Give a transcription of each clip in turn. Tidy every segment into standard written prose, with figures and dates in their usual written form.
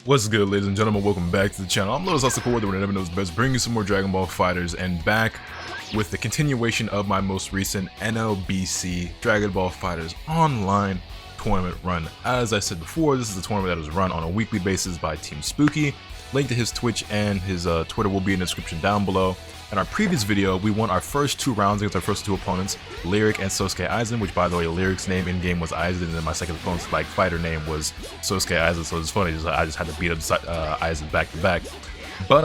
What's good, ladies and gentlemen? Welcome back to the channel. I'm LotusAsakura, the one that never knows best, bringing you some more Dragon Ball FighterZ, and back with the continuation of my most recent NLBC Dragon Ball FighterZ online tournament run. As I said before, this is a tournament that is run on a weekly basis by Team Spooky. Link to his Twitch and his Twitter will be in the description down below. In our previous video, we won our first two rounds against our first two opponents, Lyric and Sosuke Aizen, which, by the way, Lyric's name in game was Aizen, and then my second opponent's fighter name was Sosuke Aizen. So it's funny, I just had to beat up Aizen back to back. But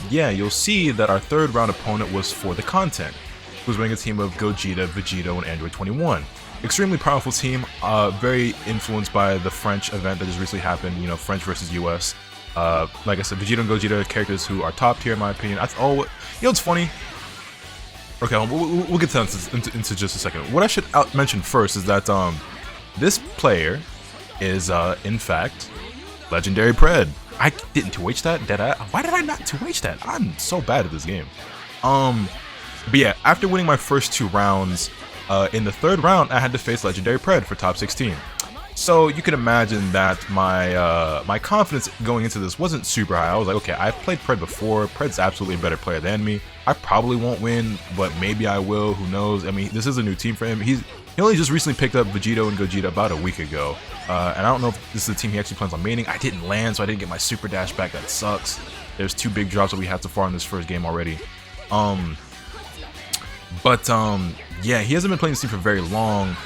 yeah, you'll see that our third round opponent was for the content. He was running a team of Gogeta, Vegito, and Android 21. Extremely powerful team, very influenced by the French event that just recently happened. You know, French versus US. Like I said, Vegito and Gogeta are characters who are top tier in my opinion. You know what's funny? Okay, we'll get to that into just a second. What I should mention first is that this player is in fact Legendaryy Pred. I didn't 2H that, did I? Why did I not 2H that? I'm so bad at this game. But yeah, after winning my first two rounds, in the third round I had to face Legendaryy Pred for top 16. So you can imagine that my confidence going into this wasn't super high. I was like, okay, I've played Pred before. Pred's absolutely a better player than me. I probably won't win, but maybe I will. Who knows? I mean, this is a new team for him. He only just recently picked up Vegito and Gogeta about a week ago. And I don't know if this is the team he actually plans on maining. I didn't land, so I didn't get my super dash back. That sucks. There's two big drops that we had so far in this first game already. Yeah, he hasn't been playing this team for very long.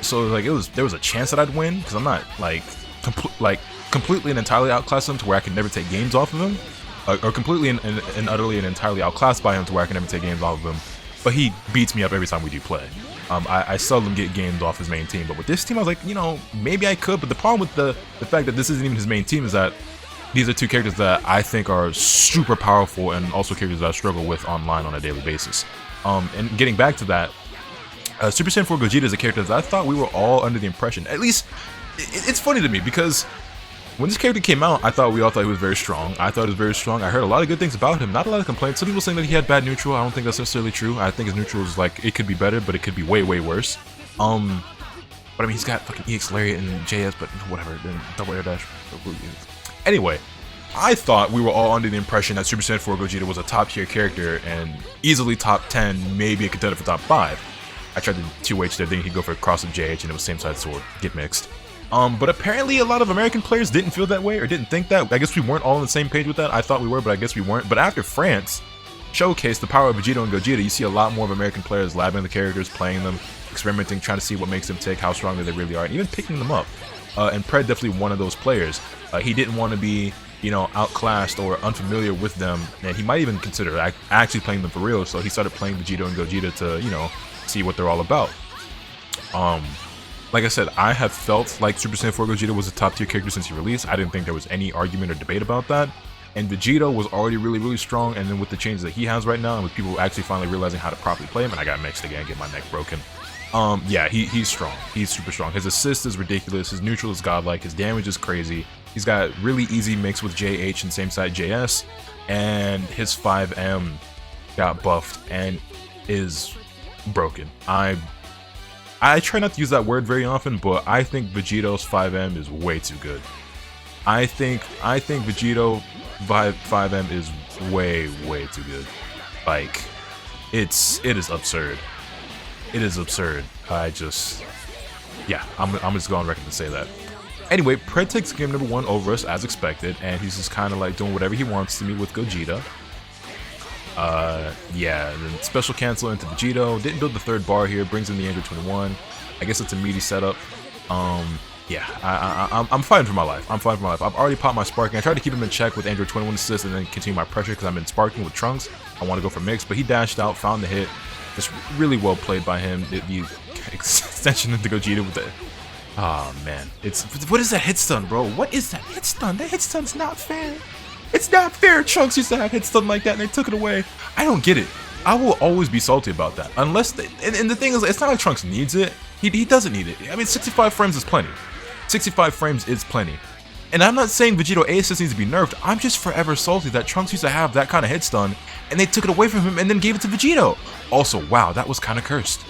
So like there was a chance that I'd win because I'm not like completely and entirely outclassed him to where I can never take games off of him, or completely and utterly and entirely outclassed by him to where I can never take games off of him. But he beats me up every time we do play. I seldom get games off his main team, but with this team I was like, you know, maybe I could. But the problem with the fact that this isn't even his main team is that these are two characters that I think are super powerful and also characters that I struggle with online on a daily basis. And getting back to that. Super Saiyan 4 Gogeta is a character that I thought we were all under the impression. At least, it's funny to me because when this character came out, we all thought he was very strong. I thought he was very strong. I heard a lot of good things about him, not a lot of complaints. Some people saying that he had bad neutral. I don't think that's necessarily true. I think his neutral is like, it could be better, but it could be way, way worse. But I mean, he's got fucking EX Lariat and JS, but whatever, then double air dash. Anyway, I thought we were all under the impression that Super Saiyan 4 Gogeta was a top tier character and easily top 10, maybe a contender for top 5. I tried to 2H there, thinking he'd go for a cross of JH, and it was same side sword, get mixed. But apparently a lot of American players didn't feel that way, or didn't think that. I guess we weren't all on the same page with that. I thought we were, but I guess we weren't. But after France showcased the power of Vegito and Gogeta, you see a lot more of American players labbing the characters, playing them, experimenting, trying to see what makes them tick, how strong they really are, and even picking them up. And Pred definitely one of those players. He didn't want to be, you know, outclassed or unfamiliar with them, and he might even consider actually playing them for real. So he started playing Vegito and Gogeta to, you know, see what they're all about. Like I said, I have felt like Super Saiyan 4 Gogeta was a top tier character since he released. I didn't think there was any argument or debate about that. And Vegito was already really, really strong, and then with the changes that he has right now, and with people actually finally realizing how to properly play him, and I got mixed again, get my neck broken. Yeah, he's strong. He's super strong. His assist is ridiculous. His neutral is godlike. His damage is crazy. He's got really easy mix with JH and same side JS, and his 5M got buffed and is broken. I try not to use that word very often, but I think Vegito's 5M is way too good. I think Vegito 5M is way too good. Like, it is absurd. It is absurd. Yeah, I'm just going on record to say that. Anyway, Pred takes game number 1 over us as expected, and he's just kind of like doing whatever he wants to me with Gogeta. Yeah, and then special cancel into Vegito. Didn't build the third bar here. Brings in the Android 21. I guess it's a meaty setup. Yeah, I'm fighting for my life. I'm fighting for my life. I've already popped my sparking. I tried to keep him in check with Android 21 assist and then continue my pressure because I'm in sparking with Trunks. I want to go for mix, but he dashed out, found the hit. Just really well played by him. The extension into Gogeta with the... Oh, man. What is that hit stun, bro? What is that hit stun? That hit stun's not fair. It's not fair. Trunks used to have hit stun like that and they took it away. I don't get it. I will always be salty about that. Unless and the thing is, it's not like Trunks needs it. He doesn't need it. I mean, 65 frames is plenty. 65 frames is plenty. And I'm not saying Vegito A assist needs to be nerfed. I'm just forever salty that Trunks used to have that kind of hit stun and they took it away from him and then gave it to Vegito. Also, wow, that was kind of cursed.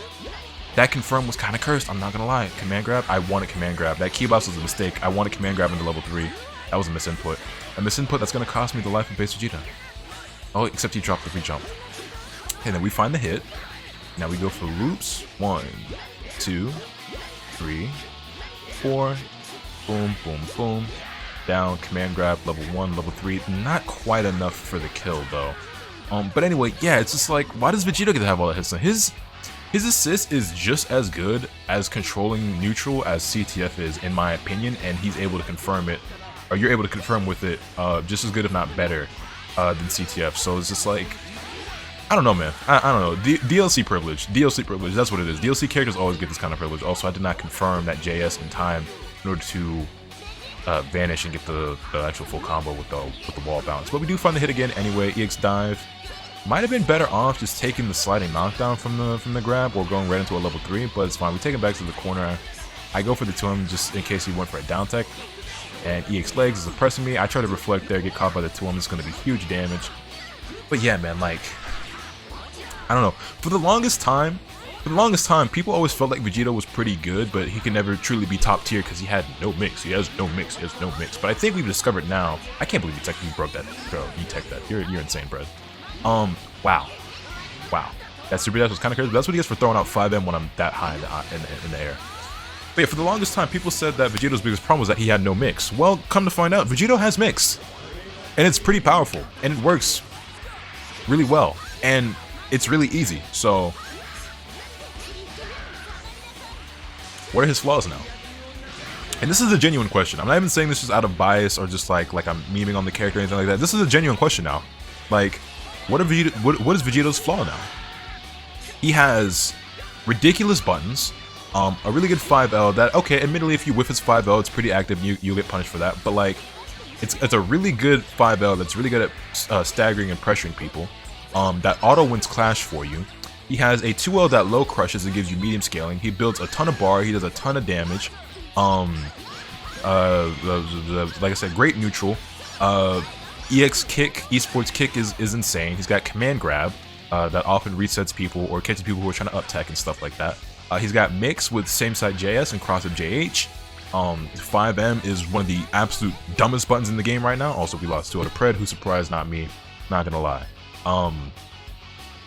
That confirm was kind of cursed, I'm not gonna lie. Command grab, I wanted command grab. That key blast was a mistake. I wanted command grab into level 3. That was a misinput. A misinput that's going to cost me the life of base Vegeta. Oh, except he dropped the free jump. And then we find the hit. Now we go for loops. 1, 2, 3, 4. Boom, boom, boom. Down, command grab, level 1, level 3. Not quite enough for the kill, though. But anyway, yeah, it's just like, why does Vegeta get to have all that hits? His assist is just as good as controlling neutral as CTF is, in my opinion, and he's able to confirm it, or you're able to confirm with it, just as good, if not better, than CTF. So it's just like, I don't know, man. I don't know. DLC privilege. DLC privilege, that's what it is. DLC characters always get this kind of privilege. Also, I did not confirm that JS in time in order to vanish and get the actual full combo with the wall bounce. But we do find the hit again anyway. EX dive. Might have been better off just taking the sliding knockdown from the grab or going right into a level 3, but it's fine. We take him back to the corner. I go for the 2M just in case he went for a down tech. And EX legs is oppressing me. I try to reflect there, get caught by the 2M. It's going to be huge damage. But yeah, man, like, I don't know. For the longest time, people always felt like Vegeta was pretty good, but he could never truly be top tier because he had no mix. He has no mix. He has no mix. But I think we've discovered now. I can't believe you broke that, bro. You tech that. You're insane, Pred. Wow. That super dash was kind of crazy, but that's what he gets for throwing out 5M when I'm that high in the air. But yeah, for the longest time, people said that Vegeto's biggest problem was that he had no mix. Well, come to find out, Vegito has mix. And it's pretty powerful. And it works really well. And it's really easy. So, what are his flaws now? And this is a genuine question. I'm not even saying this just out of bias or just like I'm memeing on the character or anything like that. This is a genuine question now. Like, what is Vegeto's flaw now? He has ridiculous buttons, a really good 5L that, okay, admittedly, if you whiff his 5L, it's pretty active, you'll get punished for that, but like, it's a really good 5L that's really good at staggering and pressuring people, that auto wins Clash for you. He has a 2L that low crushes and gives you medium scaling. He builds a ton of bar, he does a ton of damage, like I said, great neutral, EX kick, esports kick is insane. He's got command grab that often resets people or catches people who are trying to up tech and stuff like that. He's got mix with same side JS and cross up JH. 5M is one of the absolute dumbest buttons in the game right now. Also, we lost to Pred, who surprised not me, not gonna lie.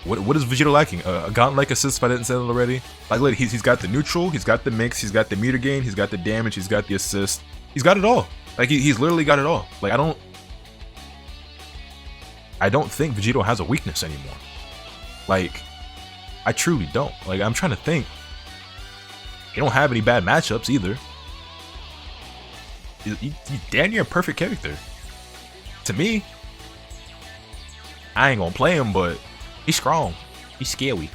What is Vegeta lacking? A gauntlet assist, if I didn't say that already. Like, look, he's got the neutral, he's got the mix, he's got the meter gain, he's got the damage, he's got the assist. He's got it all. Like, he's literally got it all. Like, I don't think Vegito has a weakness anymore. Like, I truly don't. Like, I'm trying to think. He don't have any bad matchups either. He's damn near a perfect character. To me, I ain't gonna play him, but he's strong. He's scary.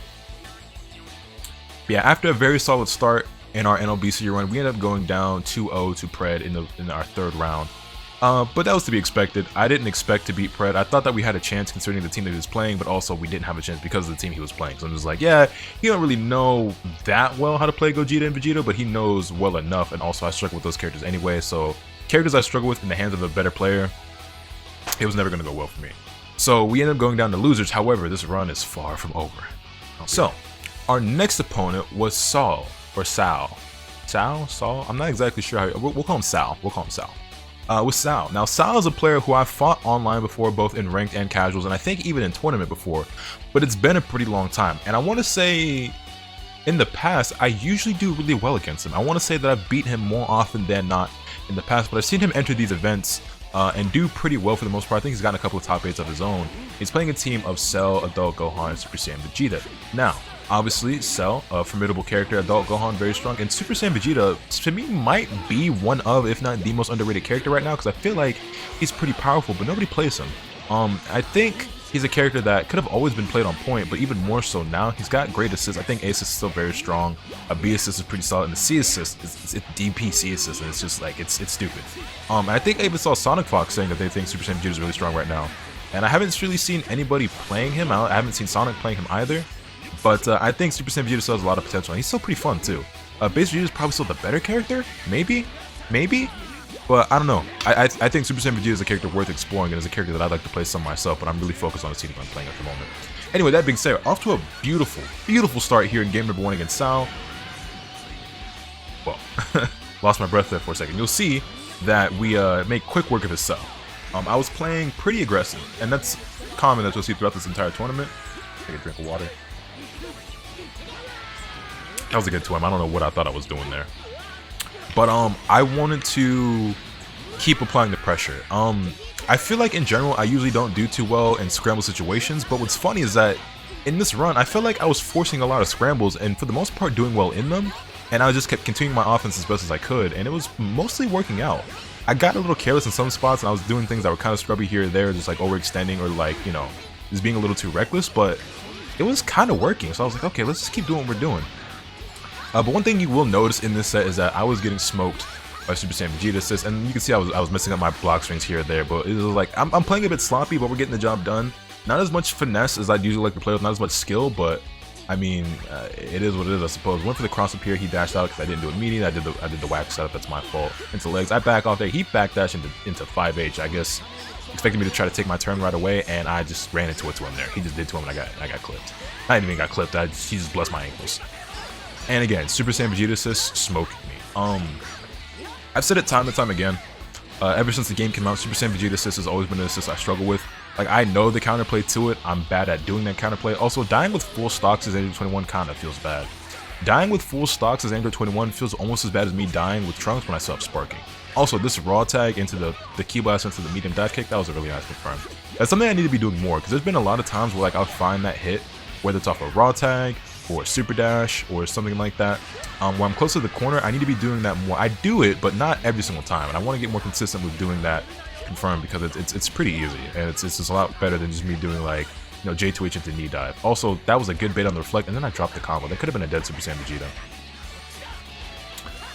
But yeah, after a very solid start in our NLBC run, we ended up going down 2-0 to Pred in our third round. But that was to be expected. I didn't expect to beat Pred. I thought that we had a chance considering the team that he was playing, but also we didn't have a chance because of the team he was playing. So I'm just like, yeah, he don't really know that well how to play Gogeta and Vegeta, but he knows well enough, and also I struggle with those characters anyway, so characters I struggle with in the hands of a better player, it was never going to go well for me. So we ended up going down to losers. However, this run is far from over. So, our next opponent was Saul, or Sal. Saul? I'm not exactly sure how, we'll call him Sal. With Sal. Now, Sal is a player who I've fought online before, both in ranked and casuals, and I think even in tournament before, but it's been a pretty long time. And I want to say, in the past, I usually do really well against him. I want to say that I've beat him more often than not in the past, but I've seen him enter these events and do pretty well for the most part. I think he's gotten a couple of top 8s of his own. He's playing a team of Cell, Adult Gohan, and Super Saiyan Vegeta. Now, obviously, Cell, a formidable character, Adult Gohan, very strong, and Super Saiyan Vegeta, to me, might be one of, if not the most underrated character right now, because I feel like he's pretty powerful, but nobody plays him. I think he's a character that could have always been played on point, but even more so now. He's got great assists. I think A assist is still very strong. A B assist is pretty solid, and the C assist is DP C assist, and it's just like, it's stupid. I think I even saw Sonic Fox saying that they think Super Saiyan Vegeta is really strong right now, and I haven't really seen anybody playing him out. I haven't seen Sonic playing him either. But I think Super Saiyan Vegeta still has a lot of potential, and he's still pretty fun too. Base Vegeta is probably still the better character, maybe, but I don't know. I think Super Saiyan Vegeta is a character worth exploring, and is a character that I'd like to play some myself, but I'm really focused on the team I'm playing at the moment. Anyway, that being said, off to a beautiful start here in game number 1 against Sal. Well, lost my breath there for a second. You'll see that we make quick work of his Cell. I was playing pretty aggressive, and that's common that you'll see throughout this entire tournament. Take a drink of water. That was a good 2M. I don't know what I thought I was doing there. But I wanted to keep applying the pressure. I feel like in general I usually don't do too well in scramble situations, but what's funny is that in this run I felt like I was forcing a lot of scrambles and for the most part doing well in them, and I just kept continuing my offense as best as I could, and it was mostly working out. I got a little careless in some spots and I was doing things that were kind of scrubby here or there, just like overextending or like, you know, just being a little too reckless, but it was kind of working, so I was like, okay, let's just keep doing what we're doing. But one thing you will notice in this set is that I was getting smoked by Super Saiyan Vegeta assist, and you can see I was messing up my block swings here or there, but it was like, I'm playing a bit sloppy, but we're getting the job done. Not as much finesse as I'd usually like to play with, not as much skill, but I mean, it is what it is, I suppose. Went for the cross up here, he dashed out because I didn't do it immediately. I did the whack setup, that's my fault. Into legs, I back off there, he backdashed into 5H, I guess, expecting me to try to take my turn right away, and I just ran into it to him there. He just did to him, and I got clipped. I didn't even got clipped, he just blessed my ankles. And again, Super Saiyan Vegeta assist smoked me. I've said it time and time again. Ever since the game came out, Super Saiyan Vegeta assist has always been an assist I struggle with. Like, I know the counterplay to it. I'm bad at doing that counterplay. Also, dying with full stocks as Android 21 kind of feels bad. Dying with full stocks as Android 21 feels almost as bad as me dying with Trunks when I sub sparking. Also, this raw tag into the key blast into the medium dive kick, that was a really nice confirm. That's something I need to be doing more, because there's been a lot of times where like I'll find that hit, whether it's off a raw tag, or a super dash, or something like that. When I'm close to the corner, I need to be doing that more. I do it, but not every single time, and I want to get more consistent with doing that confirmed, because it's pretty easy, and it's just a lot better than just me doing like, you know, J2H into knee dive. Also, that was a good bait on the reflect, and then I dropped the combo. That could have been a dead Super Saiyan Vegeta.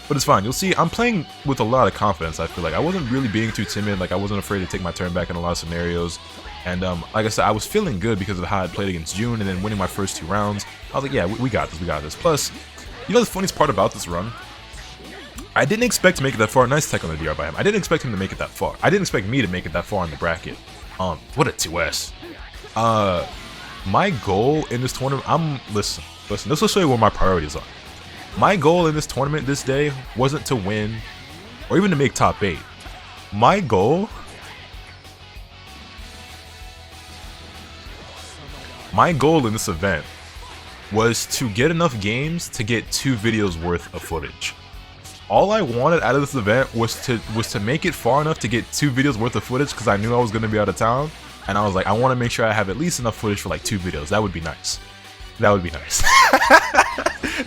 But it's fine. You'll see, I'm playing with a lot of confidence, I feel like. I wasn't really being too timid, like I wasn't afraid to take my turn back in a lot of scenarios. And like I said, I was feeling good because of how I played against June and then winning my first 2 rounds. I was like, yeah, we got this. Plus, you know the funniest part about this run? I didn't expect to make it that far. Nice tech on the DR by him. I didn't expect him to make it that far. I didn't expect me to make it that far in the bracket. What a 2S. My goal in this tournament, listen, this will show you where my priorities are. My goal in this tournament this day wasn't to win or even to make top 8. My goal in this event was to get enough games to get 2 videos worth of footage. All I wanted out of this event was to make it far enough to get 2 videos worth of footage, because I knew I was going to be out of town, and I was like, I want to make sure I have at least enough footage for like 2 videos. That would be nice. That would be nice.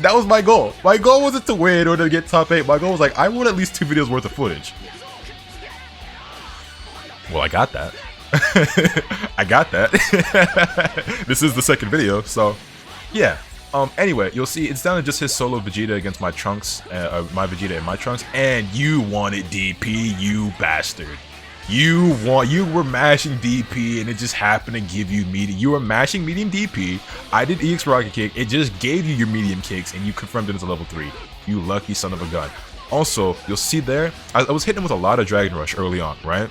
That was my goal. My goal wasn't to win or to get top 8. My goal was like, I want at least 2 videos worth of footage. Well, I got that. I got that. This is the second video, so yeah. Anyway, you'll see it's down to just his solo Vegeta against my Trunks, my Vegeta and my Trunks, and you wanted DP, you bastard. You were mashing DP, and it just happened to give you medium. You were mashing medium DP. I did EX Rocket Kick. It just gave you your medium kicks, and you confirmed it as a level 3. You lucky son of a gun. Also, you'll see there, I was hitting him with a lot of Dragon Rush early on, right?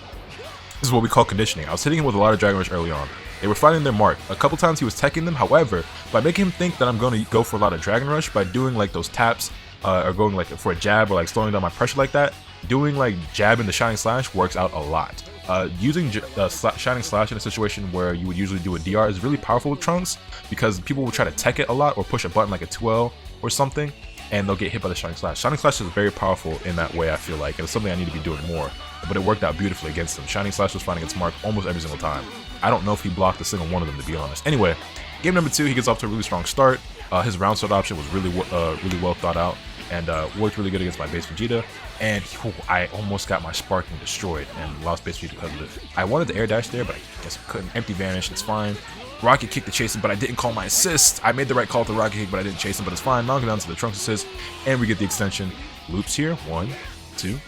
This is what we call conditioning. I was hitting him with a lot of Dragon Rush early on. They were finding their mark. A couple times he was teching them. However, by making him think that I'm going to go for a lot of Dragon Rush, by doing like those taps, or going like for a jab, or like slowing down my pressure like that, doing like jab into Shining Slash works out a lot. Using Shining Slash in a situation where you would usually do a DR is really powerful with Trunks, because people will try to tech it a lot or push a button like a 2L or something, and they'll get hit by the Shining Slash. Shining Slash is very powerful in that way, I feel like, and it's something I need to be doing more, but it worked out beautifully against him. Shining Slash was finding its mark almost every single time. I don't know if he blocked a single one of them, to be honest. Anyway, game number 2, he gets off to a really strong start. His round start option was really well thought out, and worked really good against my base Vegeta, and I almost got my sparking destroyed and lost base Vegeta because of it. I wanted to air dash there, but I guess I couldn't. Empty vanish, it's fine. Rocket kick to chase him, but I didn't call my assist. I made the right call to rocket kick, but I didn't chase him, but it's fine. Knocking down to the Trunks assist, and we get the extension. Loops here, 1, 2,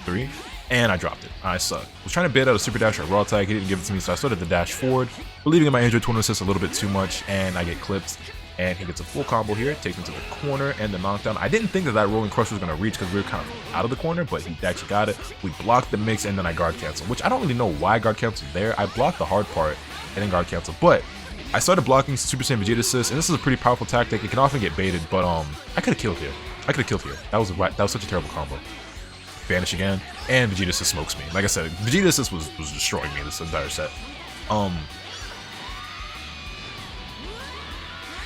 3, and I dropped it. I suck. I was trying to bait out a super dash or a raw tag, he didn't give it to me, so I started to dash forward, believing in my Android 21 assist a little bit too much, and I get clipped. And he gets a full combo here, takes him to the corner and the knockdown. I didn't think that rolling crush was going to reach because we were kind of out of the corner, but he actually got it. We blocked the mix, and then I guard cancel, which I don't really know why guard cancel there. I blocked the hard part and then guard cancel, but I started blocking Super Saiyan Vegeta assist, and this is a pretty powerful tactic. It can often get baited, but I could have killed here. That was such a terrible combo. Banish again, and Vegeta Assist smokes me. Like I said, Vegeta Assist was destroying me this entire set.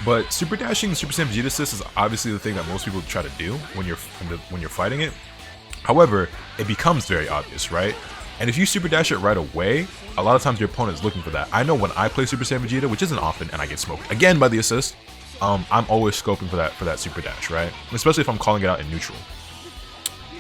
But Super Dashing Super Saiyan Vegeta Assist is obviously the thing that most people try to do when you're fighting it. However, it becomes very obvious, right? And if you Super Dash it right away, a lot of times your opponent is looking for that. I know when I play Super Saiyan Vegeta, which isn't often, and I get smoked again by the assist, I'm always scoping for that Super Dash, right? Especially if I'm calling it out in neutral.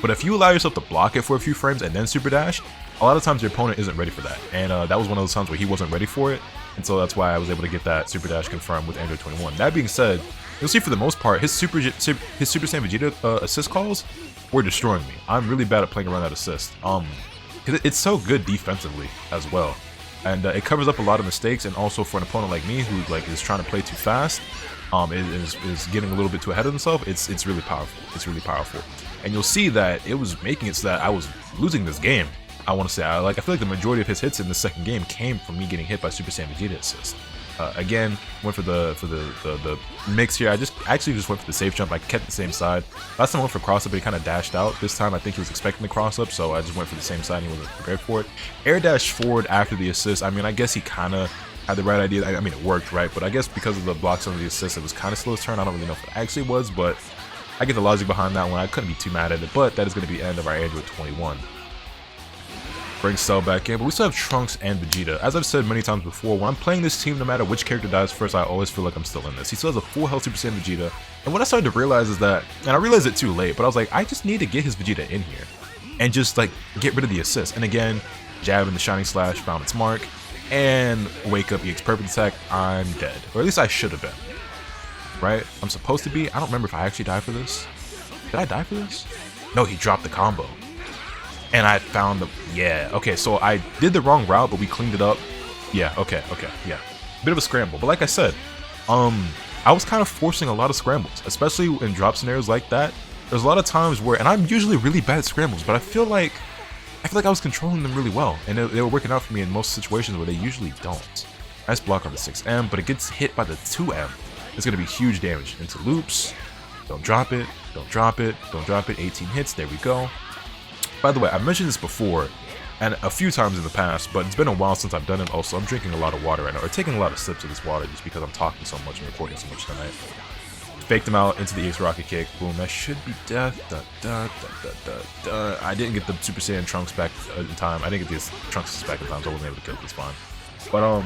But if you allow yourself to block it for a few frames and then Super Dash, a lot of times your opponent isn't ready for that. And that was one of those times where he wasn't ready for it. And so that's why I was able to get that Super Dash confirmed with Android 21. That being said, you'll see for the most part, his Super Saiyan Vegeta assist calls were destroying me. I'm really bad at playing around that assist. Because it's so good defensively as well. And it covers up a lot of mistakes, and also for an opponent like me who like is trying to play too fast, is getting a little bit too ahead of himself, it's really powerful. It's really powerful. And you'll see that it was making it so that I was losing this game. I want to say, I feel like the majority of his hits in the second game came from me getting hit by Super Saiyan Vegeta assist. Again, went for the mix here. I actually just went for the safe jump. I kept the same side. Last time I went for cross up, but he kind of dashed out. This time I think he was expecting the cross up, so I just went for the same side and he wasn't prepared for it. Air dash forward after the assist. I mean, I guess he kind of had the right idea. I mean, it worked, right? But I guess because of the blocks on the assist, it was kind of slow turn. I don't really know if it actually was, but I get the logic behind that one. I couldn't be too mad at it, but that is going to be the end of our Android 21. Bring Cell back in, but we still have Trunks and Vegeta. As I've said many times before, when I'm playing this team, no matter which character dies first, I always feel like I'm still in this. He still has a full health Super Saiyan Vegeta, and what I started to realize is that, and I realized it too late, but I was like, I just need to get his Vegeta in here, and just like get rid of the assist. And again, jab in the Shining Slash found its mark, and wake up EX Perfect Attack, I'm dead. Or at least I should have been. Right? I'm supposed to be. I don't remember if I actually died for this. Did I die for this? No, he dropped the combo. And I found the, yeah, okay, so I did the wrong route, but we cleaned it up. Yeah, okay, yeah. Bit of a scramble, but like I said, I was kind of forcing a lot of scrambles, especially in drop scenarios like that. There's a lot of times where, and I'm usually really bad at scrambles, but I feel like I was controlling them really well, and they were working out for me in most situations where they usually don't. Nice block on the 6M, but it gets hit by the 2M. It's gonna be huge damage into loops. Don't drop it, don't drop it, don't drop it. 18 hits, there we go. By the way, I've mentioned this before, and a few times in the past, but it's been a while since I've done it. Also, I'm drinking a lot of water right now, or taking a lot of sips of this water just because I'm talking so much and recording so much tonight. Faked him out into the EX Rocket Kick. Boom, that should be death. I didn't get the Super Saiyan Trunks back in time. I didn't get the Trunks back in time, so I wasn't able to kill it. It's fine. But,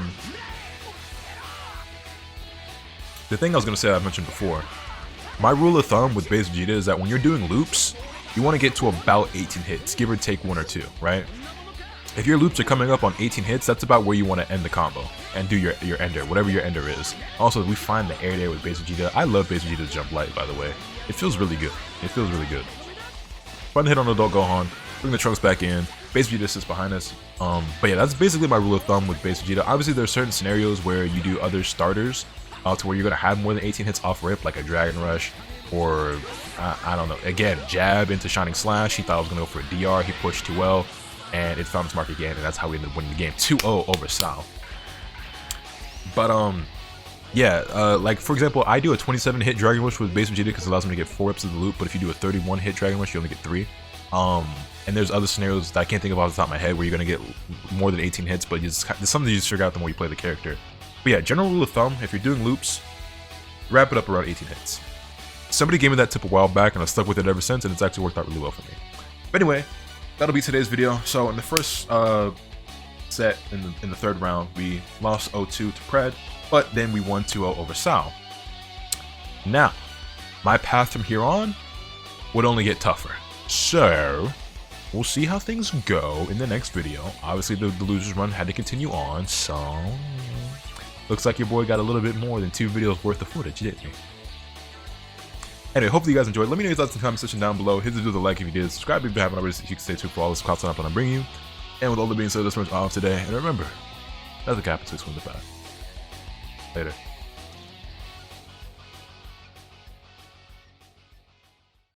the thing I was going to say I mentioned before, my rule of thumb with base Vegeta is that when you're doing loops, you want to get to about 18 hits, give or take 1 or 2, right? If your loops are coming up on 18 hits, that's about where you want to end the combo and do your ender, whatever your ender is. Also, we find the air there with base Vegeta. I love base Vegeta's jump light, by the way. It feels really good. It feels really good. Fun hit on Adult Gohan, bring the Trunks back in. Base Vegeta sits behind us. But yeah, that's basically my rule of thumb with base Vegeta. Obviously, there are certain scenarios where you do other starters to where you're going to have more than 18 hits off rip, like a Dragon Rush, or I don't know, again, jab into Shining Slash. He thought I was going to go for a DR, he pushed too well, and it found its mark again, and that's how we ended up winning the game 2-0 over Sal. But yeah, like for example, I do a 27 hit Dragon Rush with base Vegeta because it allows me to get 4 reps of the loop, but if you do a 31 hit Dragon Rush, you only get 3. And there's other scenarios that I can't think of off the top of my head where you're going to get more than 18 hits, but it's something you just figure out the more you play the character. But yeah, general rule of thumb, if you're doing loops, wrap it up around 18 hits. Somebody gave me that tip a while back and I've stuck with it ever since, and it's actually worked out really well for me. But anyway, that'll be today's video. So in the first set, in the third round, we lost 0-2 to Pred, but then we won 2-0 over Sal. Now, my path from here on would only get tougher. So, we'll see how things go in the next video. Obviously, the losers run had to continue on, so looks like your boy got a little bit more than 2 videos worth of footage, didn't he? Anyway, hopefully you guys enjoyed. Let me know your thoughts in the comment section down below. Hit the video with a like if you did. Subscribe if you haven't already so you can stay tuned for all this content up when I bring you. And with all that being said, that's much off today. And remember, that's the cap to swing the path. Later.